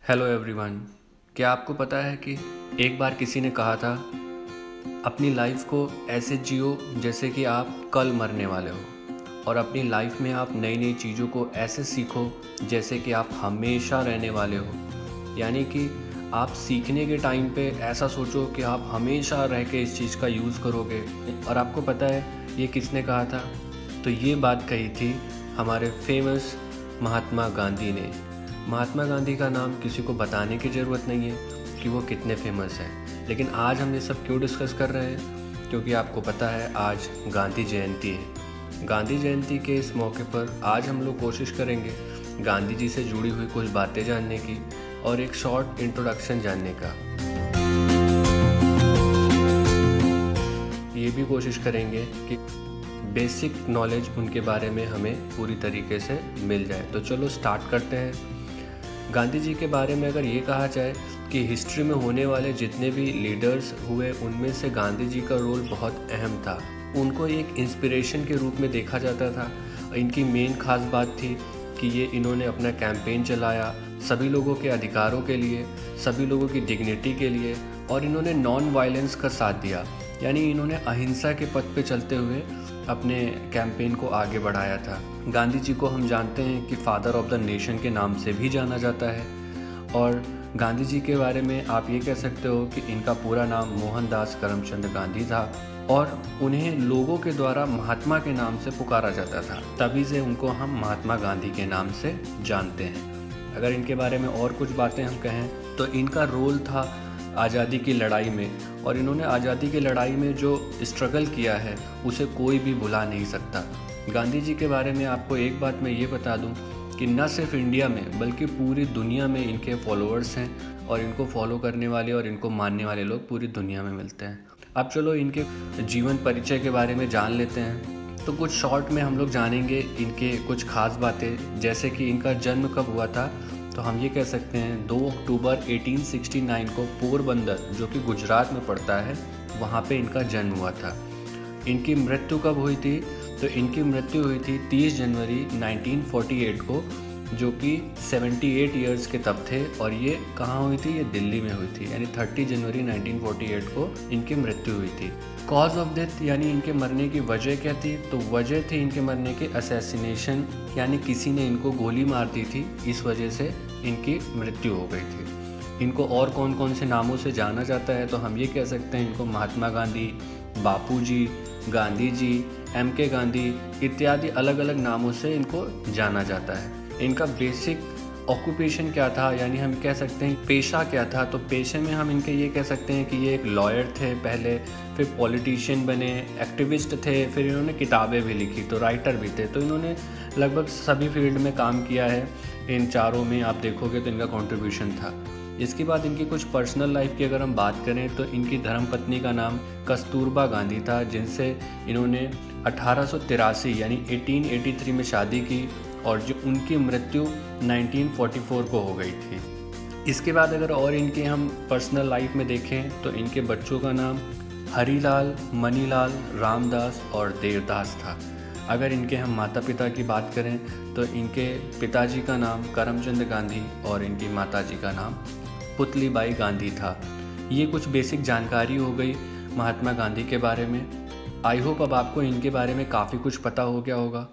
Hello everyone. क्या आपको पता है कि एक बार किसी ने कहा था अपनी लाइफ को ऐसे जियो जैसे कि आप कल मरने वाले हो, और अपनी लाइफ में आप नई नई चीज़ों को ऐसे सीखो जैसे कि आप हमेशा रहने वाले हो। यानी कि आप सीखने के टाइम पे ऐसा सोचो कि आप हमेशा रह के इस चीज़ का यूज़ करोगे। और आपको पता है ये किसने कहा था? तो ये बात कही थी हमारे फेमस महात्मा गांधी ने। महात्मा गांधी का नाम किसी को बताने की ज़रूरत नहीं है कि वो कितने फेमस हैं, लेकिन आज हम ये सब क्यों डिस्कस कर रहे हैं? क्योंकि आपको पता है आज गांधी जयंती है। गांधी जयंती के इस मौके पर आज हम लोग कोशिश करेंगे गांधी जी से जुड़ी हुई कुछ बातें जानने की और एक शॉर्ट इंट्रोडक्शन जानने का। ये भी कोशिश करेंगे कि बेसिक नॉलेज उनके बारे में हमें पूरी तरीके से मिल जाए। तो चलो स्टार्ट करते हैं। गांधी जी के बारे में अगर ये कहा जाए कि हिस्ट्री में होने वाले जितने भी लीडर्स हुए उनमें से गांधी जी का रोल बहुत अहम था। उनको एक इंस्पिरेशन के रूप में देखा जाता था। इनकी मेन खास बात थी कि ये इन्होंने अपना कैंपेन चलाया सभी लोगों के अधिकारों के लिए, सभी लोगों की डिग्निटी के लिए, और इन्होंने नॉन वायलेंस का साथ दिया। यानी इन्होंने अहिंसा के पथ पे चलते हुए अपने कैंपेन को आगे बढ़ाया था। गांधी जी को हम जानते हैं कि फादर ऑफ द नेशन के नाम से भी जाना जाता है। और गांधी जी के बारे में आप ये कह सकते हो कि इनका पूरा नाम मोहनदास करमचंद गांधी था, और उन्हें लोगों के द्वारा महात्मा के नाम से पुकारा जाता था। तभी से उनको हम महात्मा गांधी के नाम से जानते हैं। अगर इनके बारे में और कुछ बातें हम कहें तो इनका रोल था आज़ादी की लड़ाई में, और इन्होंने आज़ादी की लड़ाई में जो स्ट्रगल किया है उसे कोई भी भुला नहीं सकता। गांधी जी के बारे में आपको एक बात मैं ये बता दूं कि न सिर्फ इंडिया में बल्कि पूरी दुनिया में इनके फॉलोअर्स हैं, और इनको फॉलो करने वाले और इनको मानने वाले लोग पूरी दुनिया में मिलते हैं। अब चलो इनके जीवन परिचय के बारे में जान लेते हैं। तो कुछ शॉर्ट में हम लोग जानेंगे इनके कुछ खास बातें, जैसे कि इनका जन्म कब हुआ था। तो हम ये कह सकते हैं 2 अक्टूबर 1869 को पोरबंदर, जो कि गुजरात में पड़ता है, वहाँ पे इनका जन्म हुआ था। इनकी मृत्यु कब हुई थी? तो इनकी मृत्यु हुई थी 30 जनवरी 1948 को, जो कि 78 ईयर्स के तब थे। और ये कहाँ हुई थी? ये दिल्ली में हुई थी। यानी 30 जनवरी 1948 को इनकी मृत्यु हुई थी। कॉज ऑफ डेथ यानी इनके मरने की वजह क्या थी? तो वजह थी इनके मरने की असैसिनेशन, यानी किसी ने इनको गोली मार दी थी, इस वजह से इनकी मृत्यु हो गई थी। इनको और कौन कौन से नामों से जाना जाता है? तो हम ये कह सकते हैं इनको महात्मा गांधी, बापू जी, गांधी जी, MK गांधी इत्यादि अलग अलग नामों से इनको जाना जाता है। इनका बेसिक ऑक्यूपेशन क्या था, यानी हम कह सकते हैं पेशा क्या था? तो पेशे में हम इनके ये कह सकते हैं कि ये एक लॉयर थे पहले, फिर पॉलिटिशियन बने, एक्टिविस्ट थे, फिर इन्होंने किताबें भी लिखी, तो राइटर भी थे। तो इन्होंने लगभग सभी फील्ड में काम किया है। इन चारों में आप देखोगे तो इनका कंट्रीब्यूशन था। इसके बाद इनकी कुछ पर्सनल लाइफ की अगर हम बात करें तो इनकी धर्मपत्नी का नाम कस्तूरबा गांधी था, जिनसे इन्होंने 1883 यानी 1883 में शादी की, और जो उनकी मृत्यु 1944 को हो गई थी। इसके बाद अगर और इनके हम पर्सनल लाइफ में देखें तो इनके बच्चों का नाम हरीलाल, मनीलाल, रामदास और देवदास था। अगर इनके हम माता पिता की बात करें तो इनके पिताजी का नाम करमचंद गांधी और इनकी माताजी का नाम पुतलीबाई गांधी था। ये कुछ बेसिक जानकारी हो गई महात्मा गांधी के बारे में। आई होप अब आपको इनके बारे में काफ़ी कुछ पता हो गया होगा।